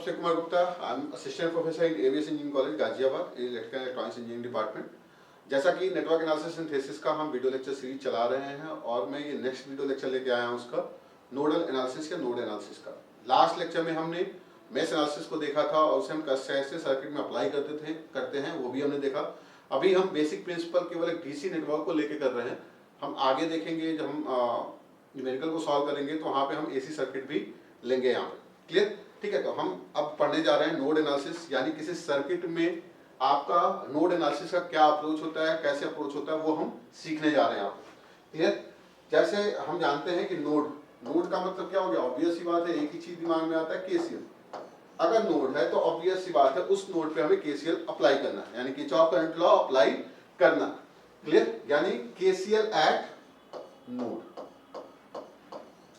Abhishek Kumar Gupta. I'm assistant professor in AVS Engineering College, Ghaziabad, electrical electronics engineering department. जैसा कि network analysis and thesis का हम video lecture series चला रहे हैं और मैं ये नेक्स्ट वीडियो लेक्चर लेके आया हूँ उसका नोडल एनालिसिस या नोड एनालिसिस का। लास्ट लेक्चर में हमने मेश एनालिसिस को देखा था और उसे हम कैसे सर्किट में अप्लाई करते हैं वो भी हमने देखा। अभी हम बेसिक प्रिंसिपल केवल एक डीसी नेटवर्क को लेके कर रहे हैं। हम आगे देखेंगे जब हम न्यूमेरिकल को सॉल्व करेंगे तो वहाँ पे हम एसी सर्किट भी लेंगे यहाँ पे। क्लियर? ठीक है, तो हम अब पढ़ने जा रहे हैं नोड एनालिसिस, यानी किसी सर्किट में आपका नोड एनालिसिस का क्या अप्रोच होता है, कैसे अप्रोच होता है, वो हम सीखने जा रहे हैं यहाँ पे। क्लियर? जैसे हम जानते हैं कि नोड का मतलब क्या हो गया, ऑब्वियस सी बात है, एक ही चीज दिमाग में आता है, केसीएल। अगर नोड है तो ऑब्वियस सी बात है उस नोड पे हमें केसीएल अप्लाई करना है, यानी किरचॉफ करंट लॉ अप्लाई करना। क्लियर? यानी केसीएल एट नोड।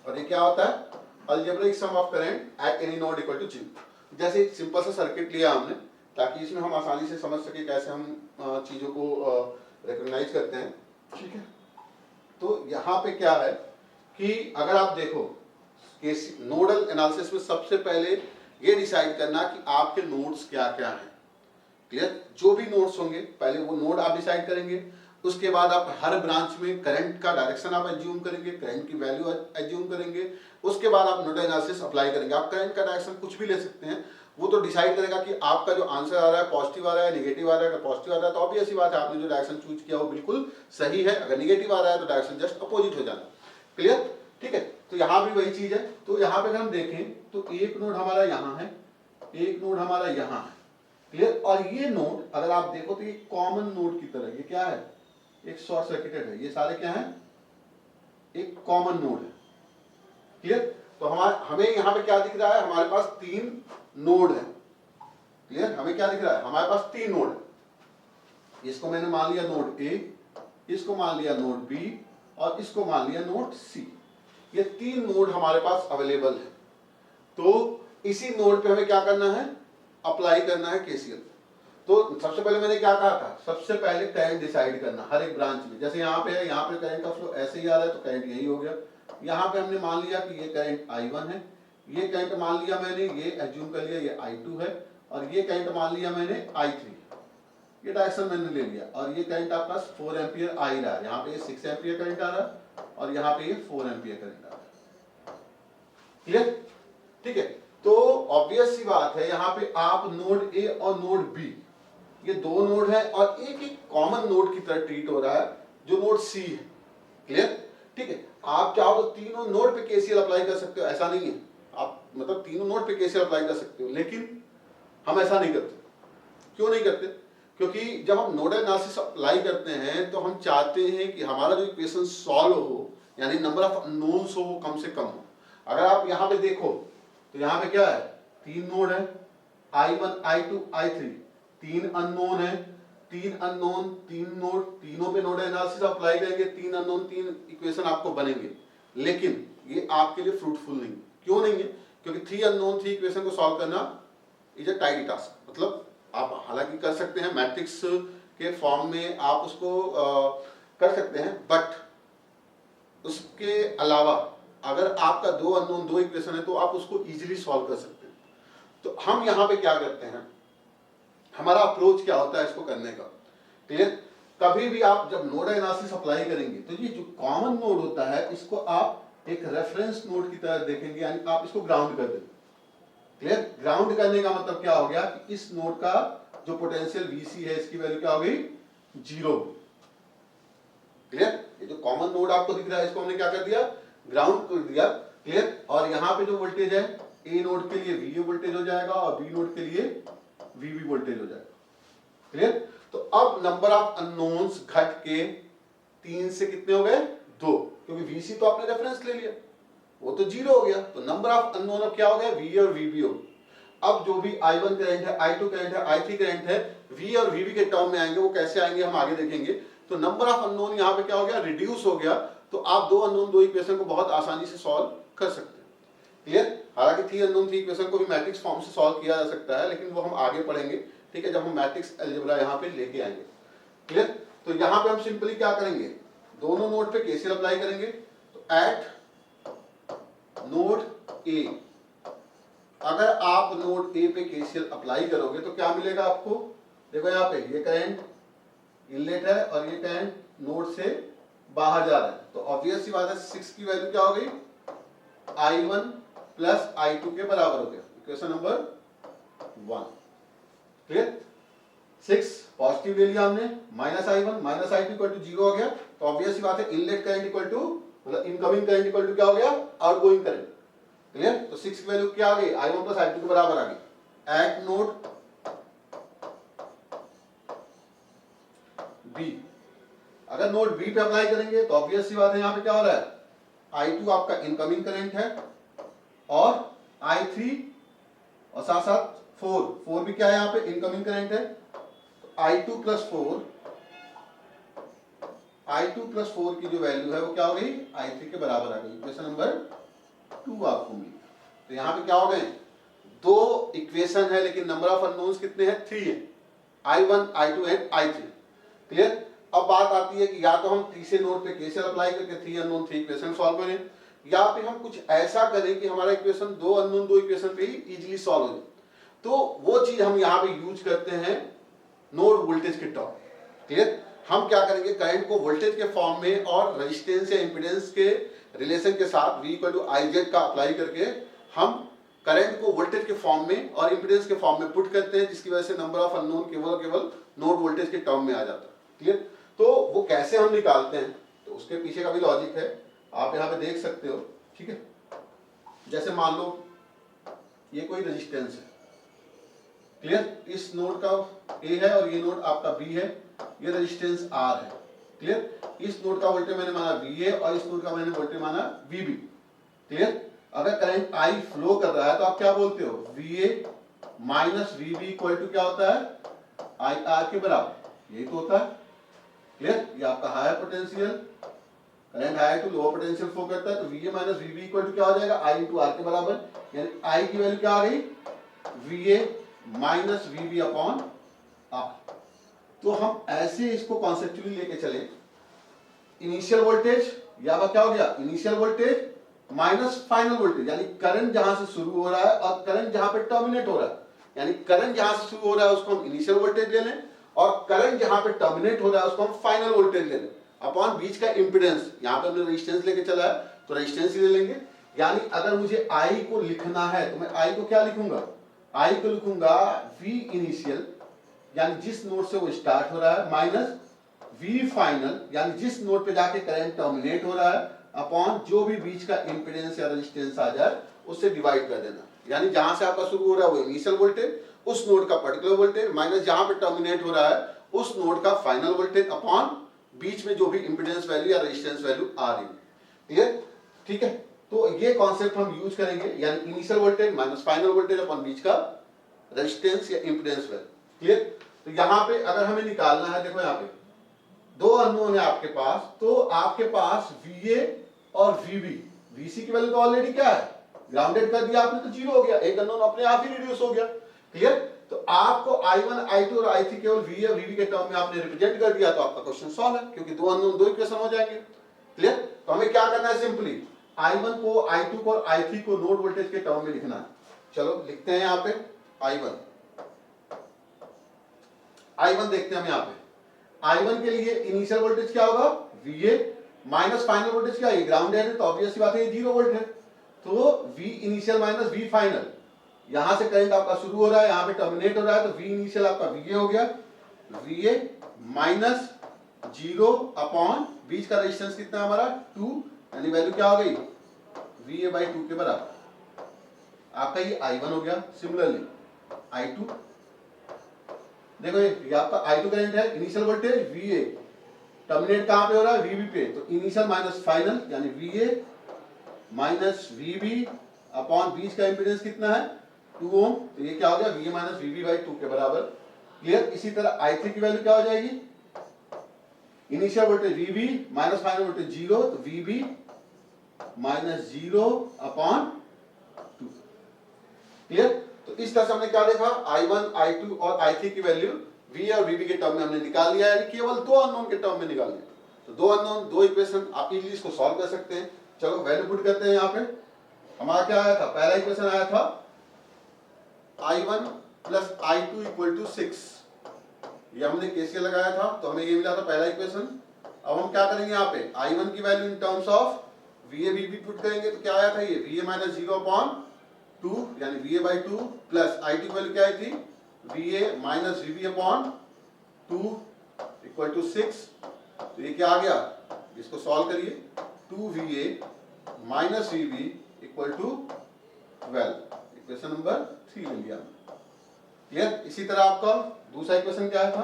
और ये क्या होता है, algebraic sum of current at any node equal to 0। जैसे एक सिंपल सा सर्किट लिया हमने ताकि इसमें हम आसानी से समझ सके कैसे हम चीजों को रिकॉग्नाइज करते हैं। ठीक है, तो यहाँ पे क्या है कि अगर आप देखो नोडल एनालिसिस में सबसे पहले ये डिसाइड करना कि आपके नोड्स क्या क्या हैं। क्लियर? जो भी नोड्स होंगे पहले वो नोड आप डिसाइड करेंगे, उसके बाद आप हर ब्रांच में करंट का डायरेक्शन आप एज्यूम करेंगे, करंट की वैल्यू एज्यूम करेंगे, उसके बाद आप नोडल एनालिसिस अप्लाई करेंगे। आप करंट का डायरेक्शन कुछ भी ले सकते हैं, वो तो डिसाइड करेगा कि आपका जो आंसर आ रहा है पॉजिटिव आ रहा है, नेगेटिव आ रहा है। अगर पॉजिटिव आ रहा है तो ऑब्वियस सी बात है आपने जो डायरेक्शन चूज किया वो बिल्कुल सही है, अगर नेगेटिव आ रहा है तो डायरेक्शन जस्ट अपोजिट हो जाना। क्लियर? ठीक है, तो यहाँ भी वही चीज है। तो यहाँ पे अगर हम देखें तो एक नोड हमारा यहाँ है, एक नोड हमारा यहाँ है। क्लियर? और ये नोड अगर आप देखो तो ये कॉमन नोड की तरह, ये क्या है, एक शॉर्ट सर्किटेड है। ये सारे क्या है, एक कॉमन नोड है। क्लियर? तो हमें यहाँ पे क्या दिख रहा है, हमारे पास 3 नोड है। क्लियर? हमें क्या दिख रहा है, हमारे पास 3 नोड है। इसको मैंने मान लिया नोड ए, इसको मान लिया नोड बी और इसको मान लिया नोड सी। ये 3 नोड हमारे पास अवेलेबल है। तो इसी नोड पे हमें क्या करना है, अप्लाई करना है केसीएल। तो सबसे पहले मैंने क्या कहा था, सबसे पहले करंट डिसाइड करना हर एक ब्रांच में। जैसे यहाँ पे है, यहाँ पे करंट का फ्लो ऐसे ही आ रहा है तो करंट यही हो गया। यहाँ पे हमने मान लिया कि ये करंट I1 है, ये करंट मान लिया मैंने, ये एज्यूम कर लिया ये I2 है, और ये करंट मान लिया मैंने I3। ये डायरेक्शन मैंने ले लिया और ये करंट आपका 4 एम्पियर आ ही रहा है। यहाँ पे 6 एम्पियर करंट आ रहा है और यहाँ पे ये 4 एम्पियर करंट आ रहा है। क्लियर? ठीक है, तो ऑब्वियस सी बात है यहाँ पे आप नोड ए और नोड बी, ये 2 नोड है और एक एक कॉमन नोड की तरह ट्रीट हो रहा है जो नोड सी है। क्लियर? ठीक है, आप चाहो तो तीनों नोड पे केसीएल अप्लाई कर सकते हो, ऐसा नहीं है, आप मतलब तीनों नोड पे केसीएल अप्लाई कर सकते हो, लेकिन हम ऐसा नहीं करते। क्यों नहीं करते? क्योंकि जब हम नोडल एनालिसिस अप्लाई करते हैं तो हम चाहते हैं कि हमारा जो इक्वेशन सॉल्व हो, यानी नंबर ऑफ अननोन्स हो वो कम से कम हो। अगर आप यहाँ पे देखो तो यहाँ पे क्या है, 3 नोड है, I1 I2 I3, 3 अननोन है, 3 अननोन 3 नोड, तीनों पे नोडल एनालिसिस अप्लाई करेंगे, 3 अननोन 3 इक्वेशन आपको बनेंगे, लेकिन ये आपके लिए फ्रूटफुल नहीं। क्यों नहीं है? क्योंकि 3 अननोन 3 इक्वेशन को सॉल्व करना इज अ टाइडी टास्क। मतलब आप हालांकि कर सकते हैं मैट्रिक्स के फॉर्म में, आप उसको कर सकते हैं, बट उसके अलावा अगर आपका 2 अननोन 2 इक्वेशन है तो आप उसको इजीली सॉल्व कर सकते हैं। तो हम यहाँ पे क्या करते हैं, हमारा अप्रोच क्या होता है इसको करने का। क्लियर? कभी भी आप जब नोडल एनालिसिस अप्लाई करेंगे तो ये जो कॉमन नोड होता है इसको आप एक रेफरेंस नोड की तरह देखेंगे, यानी आप इसको ग्राउंड कर देंगे। क्लियर? ग्राउंड करने का मतलब क्या हो गया कि इस नोड का जो पोटेंशियल VC है इसकी वैल्यू क्या हो गई, 0। क्लियर? ये जो कॉमन नोड आपको दिख रहा है इसको हमने क्या कर दिया, ग्राउंड कर दिया। क्लियर? और यहाँ पे जो वोल्टेज है A नोड के लिए VA वोल्टेज हो जाएगा और B नोड के लिए VB वोल्टेज हो जाएगा। क्लियर? तो अब नंबर ऑफ अननोन्स घट के 3 से कितने हो गए, 2, क्योंकि VC तो आपने रेफरेंस ले लिया, वो तो 0 हो गया। तो नंबर ऑफ अननोन अब क्या हो गया, VA और VB हो। अब जो भी I1 करंट है, I2 करंट है, I3 करंट है, V और VB के टर्म में आएंगे, वो कैसे आएंगे हम आगे देखेंगे। तो नंबर ऑफ अननोन यहाँ पे क्या हो गया, रिड्यूस हो गया। तो आप 2 अननोन 2 इक्वेशन को बहुत आसानी से सॉल्व कर सकते हैं। क्लियर? हालांकि 3 अननोन 3 इक्वेशन को भी मैट्रिक्स फॉर्म से सॉल्व किया जा सकता है, लेकिन वो हम आगे पढ़ेंगे। ठीक है, जब हम मैट्रिक्स अलजेब्रा यहाँ पे लेके आएंगे। क्लियर? तो यहाँ पे हम सिंपली क्या करेंगे, दोनों नोड पे केसीएल अप्लाई करेंगे। तो एट नोड ए अगर आप नोड ए पे केसीएल अप्लाई करोगे तो क्या मिलेगा आपको? देखो यहाँ पे ये करंट इनलेट है और ये करंट नोड से बाहर जा रहा है, तो ऑब्वियस सी बात है 6 की वैल्यू क्या हो गई? I1 प्लस I2 के बराबर हो गया। Equation number 1 clear. 6 पॉजिटिव ले लिया हमने, minus I1 minus I2 equal to 0 हो गया, तो ऑब्वियस सी बात है इनलेट करंट इक्वल टू मतलब इनकमिंग करंट इक्वल टू क्या हो गया? Outgoing current. क्लियर। तो 6 की वैल्यू क्या आ गई? I1 प्लस I2 के बराबर आ गई। एट नोड बी, अगर नोड बी पे अप्लाई करेंगे तो ऑब्वियस सी बात है यहाँ पे क्या हो रहा है? I2 आपका इनकमिंग करंट है और I3 और साथ साथ 4 भी क्या है यहाँ पे? इनकमिंग करंट है। तो I2 प्लस 4 की जो वैल्यू है वो क्या हो गई? I3 के बराबर आ गई। इक्वेशन नंबर 2 आपको मिली। तो यहाँ पे क्या हो गए? दो इक्वेशन है लेकिन नंबर ऑफ अननोन्स कितने हैं? 3 है। I1, I2 and I3। Clear. अब बात आती है कि या तो हम तीसरे नोड पे केसीएल अप्लाई करके 3 अननोन 3 इक्वेशन सॉल्व करें, या फिर हम कुछ ऐसा करें कि हमारा इक्वेशन 2 अननोन 2 इक्वेशन पे ही इजीली सॉल्व हो जाए। तो वो चीज हम यहाँ पे यूज करते हैं नोड वोल्टेज के टर्म। क्लियर। हम क्या करेंगे? करंट को वोल्टेज के फॉर्म में और रेजिस्टेंस या इंपीडेंस के रिलेशन के साथ V इक्वल टू IZ का अप्लाई करके हम करंट को वोल्टेज के फॉर्म में और इंपीडेंस के फॉर्म में पुट करते हैं, जिसकी वजह से नंबर ऑफ अननोन केवल नोड वोल्टेज के टर्म में आ जाता है। क्लियर। तो वो कैसे हम निकालते हैं, तो उसके पीछे का भी लॉजिक है, आप यहाँ पे देख सकते हो। ठीक है। जैसे मान लो ये कोई रेजिस्टेंस है। क्लियर। इस नोड का A है और ये नोड आपका B है, ये रेजिस्टेंस R है। क्लियर। इस नोड का वोल्टेज मैंने माना VA और इस नोड का मैंने वोल्टेज माना VB। क्लियर। अगर करंट I फ्लो कर रहा है तो आप क्या बोलते हो? VA minus VB equal to क्या होता है? IR के बराबर। यही तो होता है। क्लियर। ये आपका higher potential current higher to lower potential flow करता है, तो VA minus VB equal to क्या हो जाएगा? I इंटू R के बराबर। यानी I की वैल्यू क्या आ गई? VA minus VB upon R। तो हम ऐसे इसको कॉन्सेप्चुअली लेके चले, इनिशियल वोल्टेज या क्या हो गया? Initial voltage minus final voltage, यानी करंट जहां से शुरू हो रहा है और करंट जहां पे टर्मिनेट हो रहा है, यानी करंट जहां से शुरू हो रहा है उसको हम इनिशियल वोल्टेज ले लें और करंट जहां पे टर्मिनेट हो रहा है उसको हम फाइनल वोल्टेज ले लें अपॉन बीच का इंपीडेंस। यहां पे हमने रेजिस्टेंस लेके चला है तो रेजिस्टेंस ही ले लेंगे। यानी अगर मुझे I को लिखना है तो मैं I को क्या लिखूंगा? I को लिखूंगा V इनिशियल, यानी जिस नोड से वो स्टार्ट हो रहा है, माइनस V फाइनल, यानी जिस नोड पे जाके करंट टर्मिनेट हो रहा है, अपॉन जो भी बीच का इंपीडेंस या रेजिस्टेंस आ जाए उससे डिवाइड कर देना। यानी जहां से आपका शुरू हो रहा है वो इनिशियल वोल्टेज, उस नोड का पर्टिकुलर वोल्टेज, माइनस जहां पे टर्मिनेट हो रहा है उस नोड का फाइनल वोल्टेज अपॉन बीच में जो भी इंपीडेंस वैल्यू या रेजिस्टेंस वैल्यू आ रही है। क्लियर। ठीक है। तो ये कॉन्सेप्ट हम यूज करेंगे, यानी initial voltage minus final voltage upon बीच का रेजिस्टेंस या इंपीडेंस वैल्यू। क्लियर। तो यहाँ पे अगर हमें निकालना है, देखो यहाँ पे दो अननोन है आपके पास, तो आपके पास VA और VB, VC की वैल्यू तो ऑलरेडी क्या है? ग्राउंडेड कर दिया आपने तो 0 हो गया, एक अननोन अपने आप ही रिड्यूस हो गया। क्लियर। तो आपको I1, I2 और I3 केवल VA और VB के टर्म में आपने रिप्रेजेंट कर दिया, तो आपका क्वेश्चन सॉल्व है, क्योंकि दो अननोन दो इक्वेशन हो जाएंगे। क्लियर। तो हमें क्या करना है? सिंपली I1 को, I2 को और I3 को नोड वोल्टेज के टर्म में लिखना है। चलो लिखते हैं यहाँ पे I1 देखते हैं हम यहाँ पे। I1 के लिए इनिशियल वोल्टेज क्या होगा? VA माइनस फाइनल वोल्टेज क्या है? ग्राउंडेड है, तो ऑब्वियस सी बात है ये 0 वोल्ट है, तो V initial minus V final, यहां से करंट आपका शुरू हो रहा है, यहां पे टर्मिनेट हो रहा है, तो V इनिशियल आपका VA हो गया, VA माइनस 0 अपॉन बीच का रेजिस्टेंस कितना है हमारा? 2, यानी वैल्यू क्या हो गई? VA बाई 2 के बराबर। आपका ये I1 हो गया। सिमिलरली I2, देखो ये आपका I2 करंट है, इनिशियल वोल्टेज VA, टर्मिनेट कहां पे हो रहा है? VB पे, तो इनिशियल माइनस फाइनल, यानी VA माइनस VB अपॉन बीच का इंपीडेंस कितना है? 2 ओम, तो ये क्या हो गया? VA माइनस VB बाई 2 के बराबर। क्लियर। इसी तरह I3 की वैल्यू क्या हो जाएगी? Initial voltage VB minus final voltage 0, तो VB माइनस 0 अपॉन 2। क्लियर। तो इस तरह से हमने क्या देखा? I1, I2 और I3 की वैल्यू VA और VB के टर्म में हमने निकाल लिया, यानी केवल दो अननोन के टर्म में निकाल लिया। तो दो अननोन दो इक्वेशन, आप इजीली इसको सॉल्व कर सकते हैं। चलो वैल्यू पुट करते हैं। यहाँ पे हमारा क्या आया था? पहला इक्वेशन आया था I1 plus I2 equal to 6। ये हमने केसीएल लगाया था तो हमें ये मिला था पहला इक्वेशन। अब हम क्या करेंगे, यहाँ पे I1 की value in terms of VA VB put करेंगे तो क्या आया था, ये VA माइनस 0/2 यानी VA बाई 2 प्लस I2 की वैल्यू क्या आई थी, VA minus VB/2 equal to 6। तो ये क्या आ गया, इसको सॉल्व करिए, 2VA minus VB equal to 12, equation number 3 ले लिया। क्लियर। इसी तरह आपका दूसरा इक्वेशन क्या था,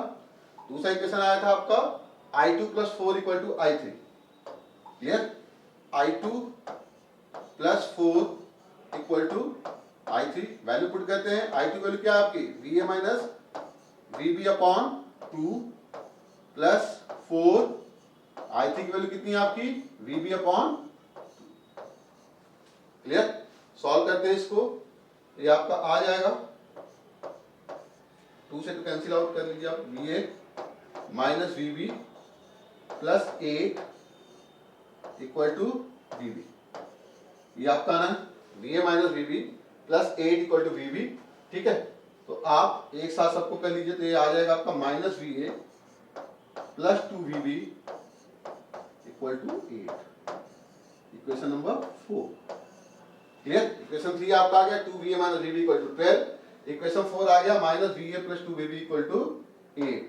दूसरा इक्वेशन आया था आपका I2 plus 4 equal to I3। Clear. I2 plus 4 equal to I3, value put करते हैं। I2 वैल्यू क्या है आपकी, VA minus VB/2 plus 4, I3 की वैल्यू कितनी है आपकी, VB/2। क्लियर। सॉल्व करते हैं इसको, ये आपका आ जाएगा 2 से 2 कैंसिल आउट कर लीजिए आप, VA minus VB plus 8 equal to VB। ये आपका ना VA minus VB plus 8 equal to VB। ठीक है, तो आप एक साथ सबको कर लीजिए तो ये आ जाएगा आपका minus VA plus 2VB equal to 8, equation number 4। Clear. Equation 3 आपका आ गया 2VA minus VB equal to 12, equation 4 आ गया minus VA plus 2VB equal to 8।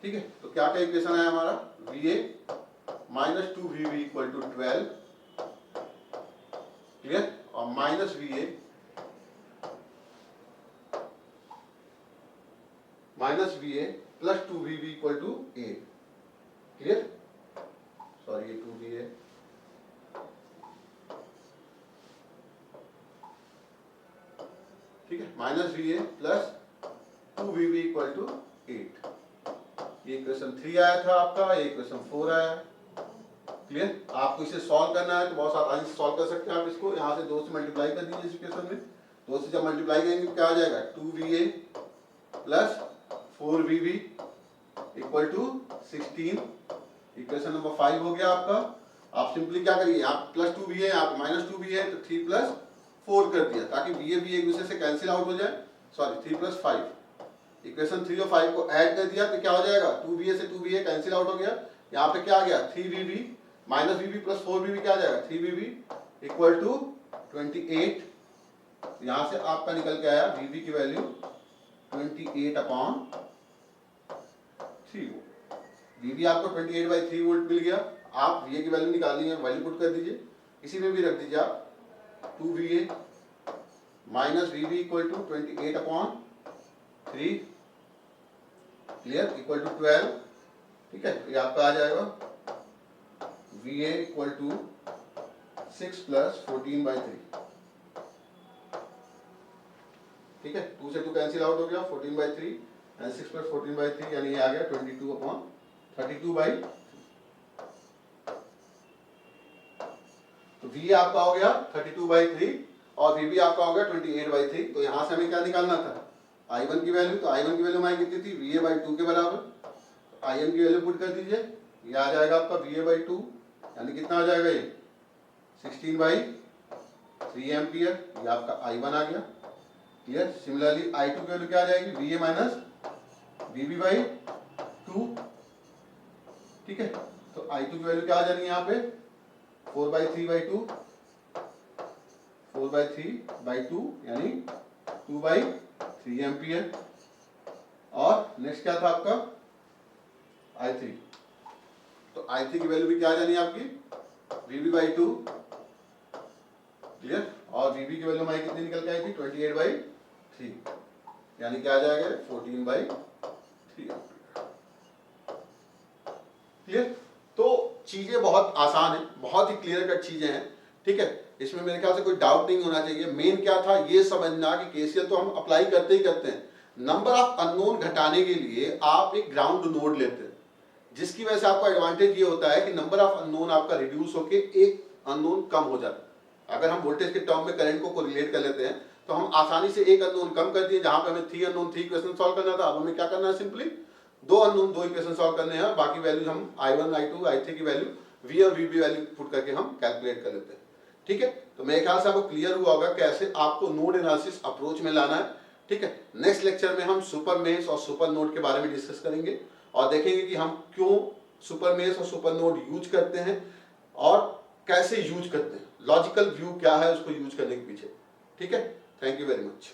ठीक है, तो क्या क्या इक्वेशन आया हमारा, VA minus 2VB equal to 12, clear, और minus VA plus 2VB equal to 8। Clear, sorry ये 2VA ठीक है, minus VA plus 2VB equal to 8। ये इक्वेशन 3 आया था आपका, ये इक्वेशन 4 आया। क्लियर। आपको इसे सॉल्व करना है तो बहुत आसानी से सॉल्व कर सकते हैं आप इसको, यहाँ से 2 से मल्टीप्लाई कर दीजिए इस इक्वेशन में। 2 से जब मल्टीप्लाई करेंगे तो क्या आ जाएगा, 2VA plus 4VB equal to 16, equation number 5 हो गया आपका। आप सिंपली क्या करिए, आप प्लस 2VA आप माइनस 2VA तो 3 प्लस 4 कर दिया ताकि VA भी एक दूसरे से कैंसिल आउट हो जाए, सॉरी 3 प्लस 5, इक्वेशन 3 और 5 को ऐड कर दिया तो क्या हो जाएगा, 2VA से 2VA कैंसिल आउट हो गया। यहाँ पे क्या आ गया, 3VB minus VB plus 4VB क्या आ जाएगा, 3VB इक्वल टू 28। यहाँ से आपका निकल के आया VB की वैल्यू 28/3 वोल्ट। VB आपको 28/3 वोल्ट मिल गया। आप VA की वैल्यू निकालनी है, वैल्यू पुट कर दीजिए, इसी में भी रख दीजिए आप 2VA minus VB equal to 28/3, clear, equal to 12। ठीक है, ये आपका आ जाएगा VA इक्वल टू 6 प्लस 14/3। ठीक है, 2 से 2 कैंसिल आउट हो गया, 14/3 एंड 6 प्लस 14/3 यानी ये आ गया 22/32/3। तो VA आपका हो गया 32/3 और VB आपका हो गया 28/3। तो यहाँ से हमें क्या निकालना था, I1 की वैल्यू। तो I1 की वैल्यू हमारी कितनी थी, VA/2 के बराबर। तो IN की वैल्यू पुट कर दीजिए, ये आ जाएगा आपका VA/2 यानी कितना आ जाएगा, ये 16/3 एम्पियर। ये आपका I1 आ गया। क्लियर। सिमिलरली I2 की वैल्यू क्या आ जाएगी, VA माइनस VB/2। ठीक है, तो I2 की वैल्यू क्या आ जानी है यहाँ पे, 4/3/2 यानी 2/3 एम्पियर। और नेक्स्ट क्या था आपका I3। तो I3 की वैल्यू भी क्या आ जानी है आपकी, VB/2, क्लियर, और VB की वैल्यू हमारी कितनी निकल के आई थी, 28/3 यानी क्या आ जाएगा 14/3। क्लियर। तो चीजें बहुत आसान है, बहुत ही क्लियर कट चीजें हैं। ठीक है, इसमें मेरे ख्याल से कोई डाउट नहीं होना चाहिए। मेन क्या था, ये समझना कि केसीएल तो हम अप्लाई करते ही करते हैं, नंबर ऑफ अननोन घटाने के लिए आप एक ग्राउंड नोड लेते हैं, जिसकी वजह से आपको एडवांटेज ये होता है कि नंबर ऑफ अननोन आपका रिड्यूस होके एक अननोन कम हो जाता है। अगर हम वोल्टेज के टर्म में करंट को रिलेट कर लेते हैं तो हम आसानी से एक अननोन कम कर दिए, जहां पे हमें 3 अननोन 3 इक्वेशन सॉल्व करना था, अब हमें क्या करना है, सिंपली 2 अननोन 2 इक्वेशन सॉल्व करने हैं। बाकी वैल्यूज हम I1 I2 I3 की वैल्यू V और VB वैल्यू पुट करके हम कैलकुलेट कर लेते हैं। ठीक है, तो मेरे ख्याल से आपको क्लियर हुआ होगा कैसे आपको नोड एनालिसिस अप्रोच में लाना है। ठीक है। नेक्स्ट लेक्चर में हम सुपर मेष और सुपर नोड के बारे में डिस्कस करेंगे और देखेंगे कि हम क्यों सुपर मेष और सुपर नोड यूज करते हैं और कैसे यूज करते हैं, लॉजिकल व्यू क्या है उसको यूज करने के पीछे। ठीक है, थैंक यू वेरी मच।